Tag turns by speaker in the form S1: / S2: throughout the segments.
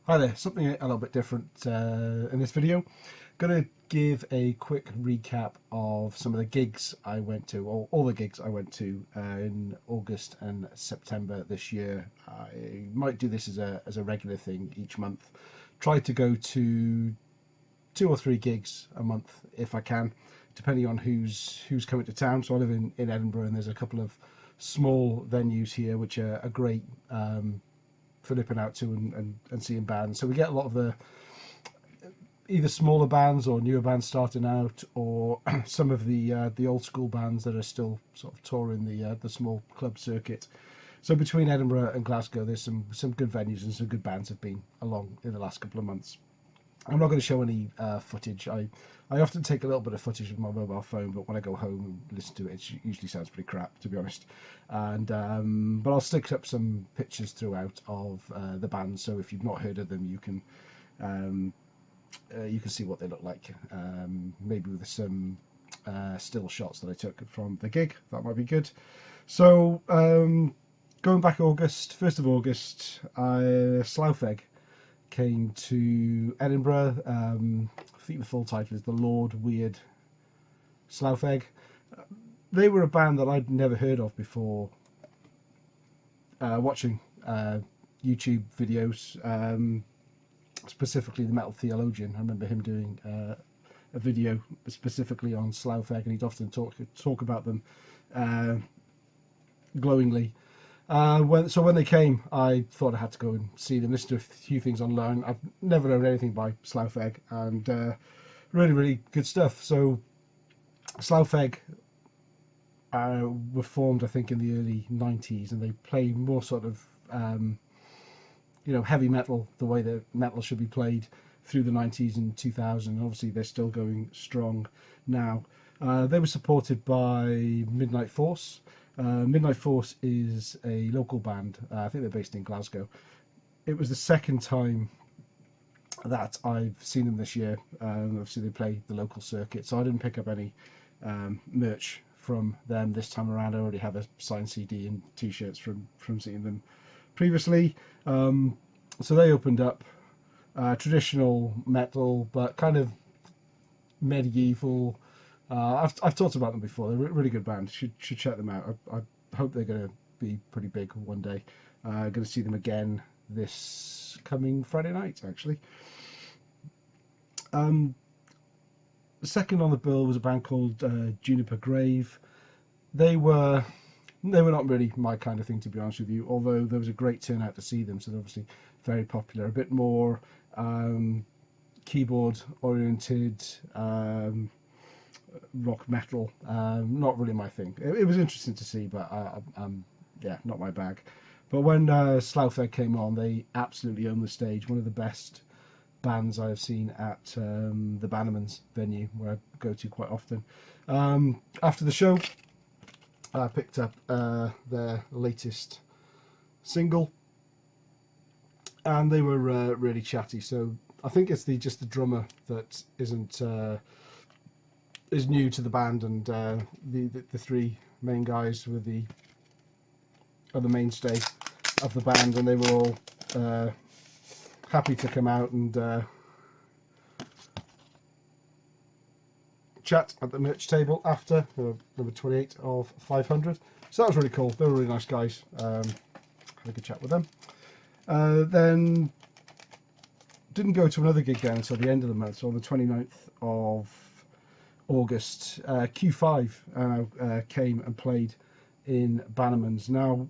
S1: Hi there, something a little bit different in this video. Going to give a quick recap of some of the gigs I went to, or all the gigs I went to in August and September this year. I might do this as a regular thing each month. Try to go to 2 or 3 gigs a month if I can, depending on who's coming to town. So I live in Edinburgh, and there's a couple of small venues here which are great for nipping out to and seeing bands. So we get a lot of the either smaller bands or newer bands starting out, or some of the old school bands that are still sort of touring the small club circuit. So between Edinburgh and Glasgow, there's some good venues and some good bands have been along in the last couple of months. I'm not going to show any footage. I often take a little bit of footage with my mobile phone, but when I go home and listen to it, it usually sounds pretty crap, to be honest. And but I'll stick up some pictures throughout of the band, so if you've not heard of them, you can see what they look like. Maybe with some still shots that I took from the gig, that might be good. So going back August, 1st of August, SLOUGH FEG came to Edinburgh. I think the full title is The Lord Weird SLOUGH FEG. They were a band that I'd never heard of before watching YouTube videos, specifically the Metal Theologian. I remember him doing a video specifically on SLOUGH FEG, and he'd often talk about them glowingly. When they came, I thought I had to go and see them, listen to a few things online. I've never known anything by SLOUGH FEG, and really good stuff. So SLOUGH FEG were formed, I think, in the early 90s, and they play more sort of heavy metal, the way that metal should be played, through the 90s and 2000. Obviously they're still going strong now. They were supported by Midnight Force. Midnight Force is a local band. I think they're based in Glasgow. It was the second time that I've seen them this year. Obviously they play the local circuit, so I didn't pick up any merch from them this time around. I already have a signed CD and t-shirts from seeing them previously. So they opened up traditional metal, but kind of medieval. I've talked about them before. They're a really good band. Should check them out. I hope they're going to be pretty big one day. Going to see them again this coming Friday night, actually. The second on the bill was a band called Juniper Grave. They were not really my kind of thing, to be honest with you, although there was a great turnout to see them, so they're obviously very popular. A bit more keyboard oriented, rock metal, not really my thing. It was interesting to see, but yeah, not my bag. But when SLOUGH FEG came on, they absolutely owned the stage. One of the best bands I have seen at the Bannerman's venue, where I go to quite often. After the show, I picked up their latest single, and they were really chatty. So I think it's just the drummer that is new to the band, and the 3 main guys were the mainstay of the band, and they were all happy to come out and chat at the merch table after number 28 of 500. So that was really cool. They were really nice guys. Had a good chat with them. Then didn't go to another gig then until the end of the month. So on the 29th of August, Q5 came and played in Bannerman's. Now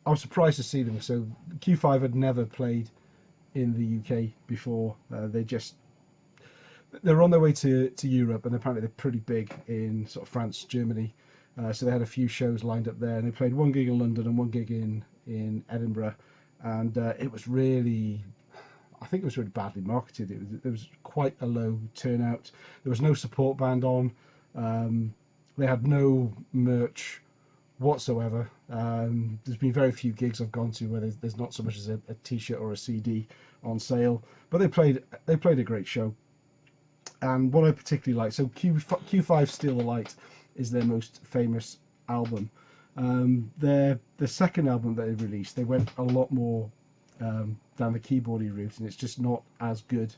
S1: I was surprised to see them. So Q5 had never played in the UK before. They're on their way to Europe, and apparently they're pretty big in sort of France, Germany. So they had a few shows lined up there, and they played 1 gig in London and 1 gig in Edinburgh. And it was really, I think it was really badly marketed. There was quite a low turnout. There was no support band on. They had no merch whatsoever. There's been very few gigs I've gone to where there's not so much as a t-shirt or a CD on sale. But they played a great show. And what I particularly like, so Q5 Steal the Light is their most famous album. The second album that they released, they went a lot more down the keyboardy route, and it's just not as good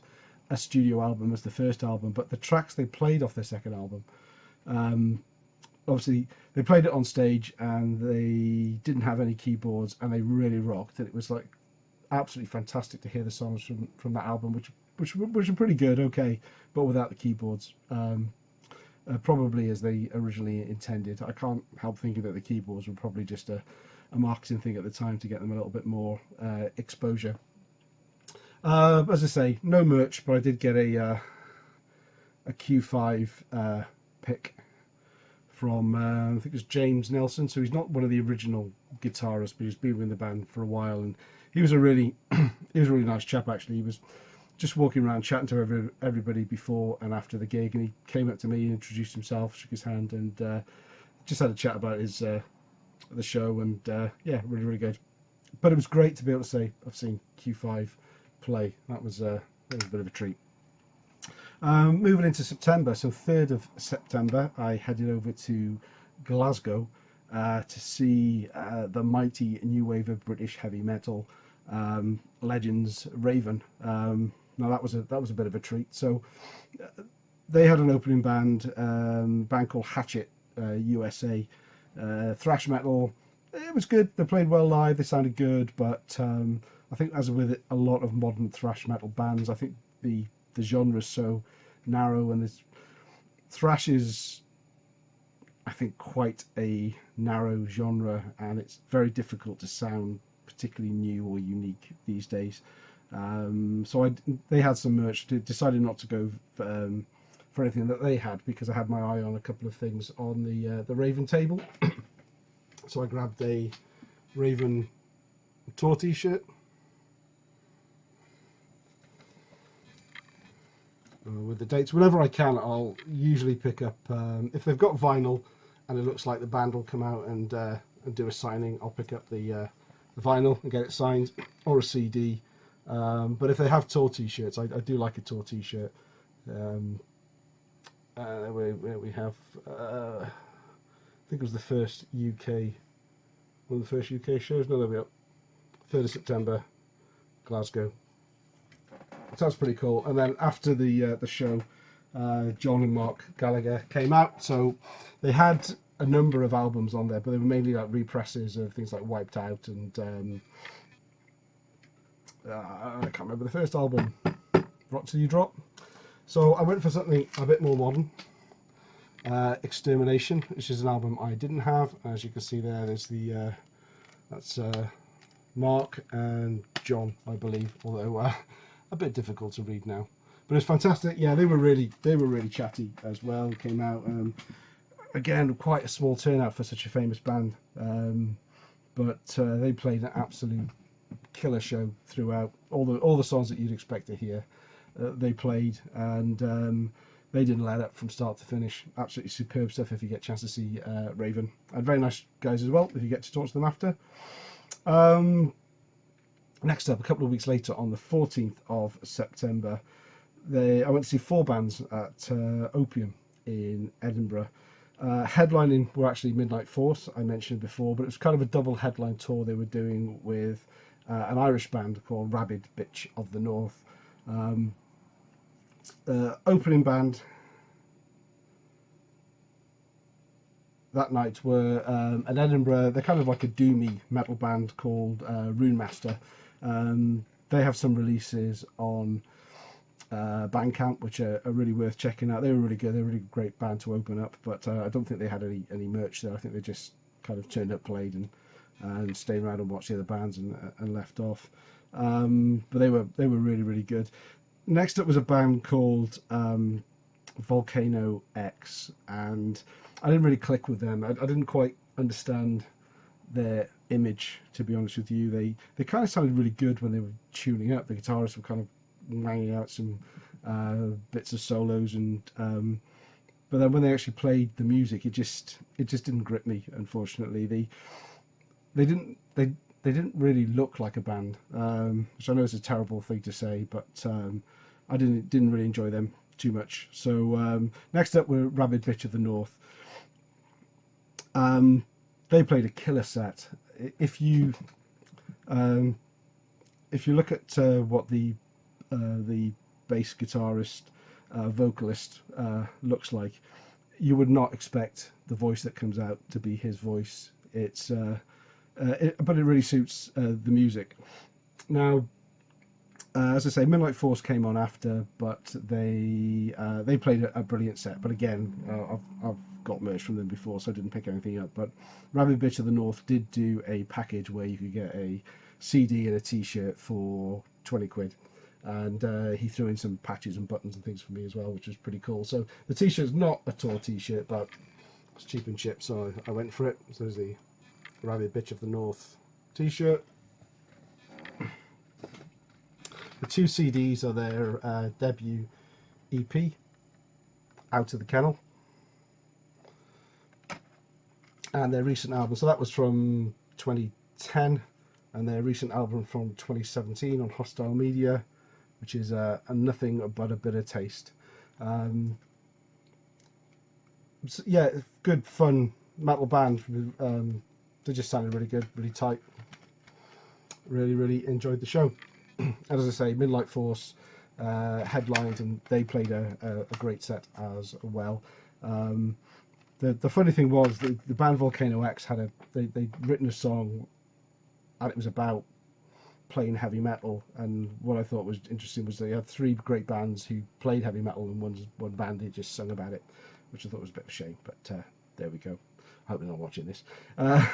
S1: a studio album as the first album. But the tracks they played off their second album, obviously they played it on stage and they didn't have any keyboards and they really rocked, and it was like absolutely fantastic to hear the songs from that album, which are pretty good, okay, but without the keyboards, probably as they originally intended. I can't help thinking that the keyboards were probably just a marketing thing at the time to get them a little bit more exposure. As I say, no merch, but I did get a Q5 pick from I think it was James Nelson. So he's not one of the original guitarists, but he's been with the band for a while, and he was a really nice chap actually. He was just walking around chatting to everybody before and after the gig, and he came up to me, introduced himself, shook his hand, and just had a chat about his the show, and yeah, really good. But it was great to be able to say I've seen Q5 play. That was a bit of a treat. Moving into September, so 3rd of September, I headed over to Glasgow to see the mighty new wave of British heavy metal legends, Raven. Now that was a bit of a treat. So they had an opening band called Hatchet USA, thrash metal. It was good. They played well live. They sounded good, but I think as with a lot of modern thrash metal bands, I think the genre is so narrow, and this thrash is, I think, quite a narrow genre, and it's very difficult to sound particularly new or unique these days. So they had some merch. Decided not to go for anything that they had, because I had my eye on a couple of things on the Raven table. So I grabbed a Raven tour t-shirt. With the dates, whenever I can, I'll usually pick up, if they've got vinyl and it looks like the band will come out and do a signing, I'll pick up the vinyl and get it signed, or a CD. But if they have tour t-shirts, I do like a tour t-shirt. We have, I think it was the first UK, one of the first UK shows. No, there we are. 3rd of September, Glasgow. So that's pretty cool. And then after the show, John and Mark Gallagher came out. So they had a number of albums on there, but they were mainly like represses of things like Wiped Out and I can't remember the first album, Rock Till You Drop. So I went for something a bit more modern. Extermination, which is an album I didn't have. As you can see there, there's the that's Mark and John, I believe, although a bit difficult to read now, but it's fantastic. Yeah, they were really chatty as well. Came out, again, quite a small turnout for such a famous band, but they played an absolute killer show throughout. All the songs that you'd expect to hear, they played, and they didn't let up from start to finish. Absolutely superb stuff. If you get a chance to see Raven, and very nice guys as well if you get to talk to them after. Next up, a couple of weeks later, on the 14th of September, I went to see 4 bands at Opium in Edinburgh. Headlining were actually Midnight Force, I mentioned before, but it was kind of a double headline tour they were doing with an Irish band called Rabid Bitch of the North. Opening band that night were an Edinburgh, they're kind of like a doomy metal band called Runemaster. They have some releases on Bandcamp, which are really worth checking out. They were really good. They were a really great band to open up, but I don't think they had any merch there. I think they just kind of turned up, played, and stayed around and watched the other bands and left off. But they were really good. Next up was a band called Volcano X, and I didn't really click with them. I didn't quite understand their image, to be honest with you. They kind of sounded really good when they were tuning up. The guitarists were kind of banging out some bits of solos, and but then when they actually played the music, it just didn't grip me. Unfortunately, they didn't really look like a band, which I know is a terrible thing to say, but I didn't really enjoy them too much. So next up were Rabid Bitch of the North. They played a killer set. If you if you look at what the bass guitarist, vocalist looks like, you would not expect the voice that comes out to be his voice. It's but it really suits the music. Now, as I say, Midnight Force came on after, but they played a brilliant set. But again, I've got merch from them before, so I didn't pick anything up. But Rabid Bitch of the North did do a package where you could get a CD and a T-shirt for 20 quid. And he threw in some patches and buttons and things for me as well, which was pretty cool. So the T-shirt's not a Tour T-shirt, but it's cheap and cheap, so I went for it. So there's the Rabid Bitch of the North T-shirt. The 2 CDs are their debut EP, Out of the Kennel, and their recent album. So that was from 2010, and their recent album from 2017 on Hostile Media, which is a Nothing But a Bitter Taste. So yeah, good fun metal band. They just sounded really good, really tight. Really enjoyed the show. As I say, Midnight Force headlined, and they played a great set as well. The funny thing was the band Volcano X had they'd written a song, and it was about playing heavy metal. And what I thought was interesting was they had 3 great bands who played heavy metal, and one band they just sung about it, which I thought was a bit of a shame. But there we go. I hope they're not watching this. A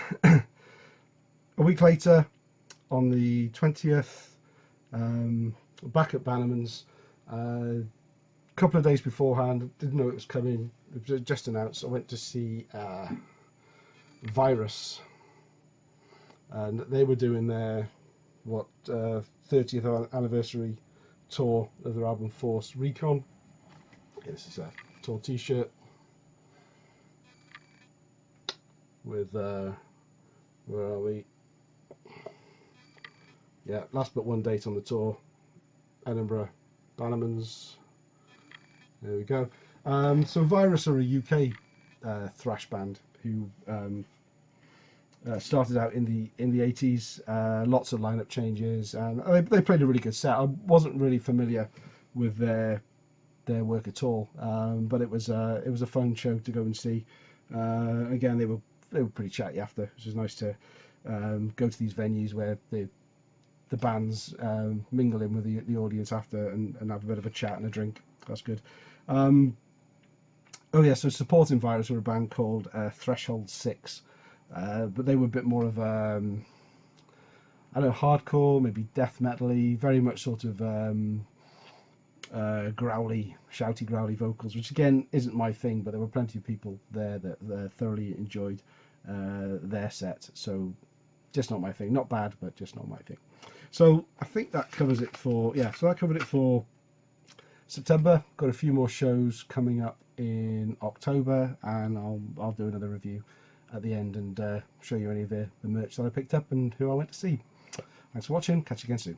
S1: week later, on the 20th. Back at Bannerman's, a couple of days beforehand, didn't know it was coming, it was just announced. I went to see Virus, and they were doing their 30th anniversary tour of their album Force Recon. This is a tour T-shirt with where are we? Yeah, last but one date on the tour, Edinburgh, Bannerman's. There we go. So Virus are a UK thrash band who started out in the 80s. Lots of lineup changes, and they played a really good set. I wasn't really familiar with their work at all, but it was a fun show to go and see. Again, they were pretty chatty after, which was nice to go to these venues where the bands mingle in with the audience after and have a bit of a chat and a drink. That's good. Oh yeah, so supporting Virus were a band called Threshold 6, but they were a bit more of I don't know, hardcore, maybe death metal-y, very much sort of growly, shouty, growly vocals, which again isn't my thing, but there were plenty of people there that thoroughly enjoyed their set. So just not my thing. Not bad, but just not my thing. So I think that covers it for, so that covered it for September. Got a few more shows coming up in October, and I'll do another review at the end and show you any of the merch that I picked up and who I went to see. Thanks for watching. Catch you again soon.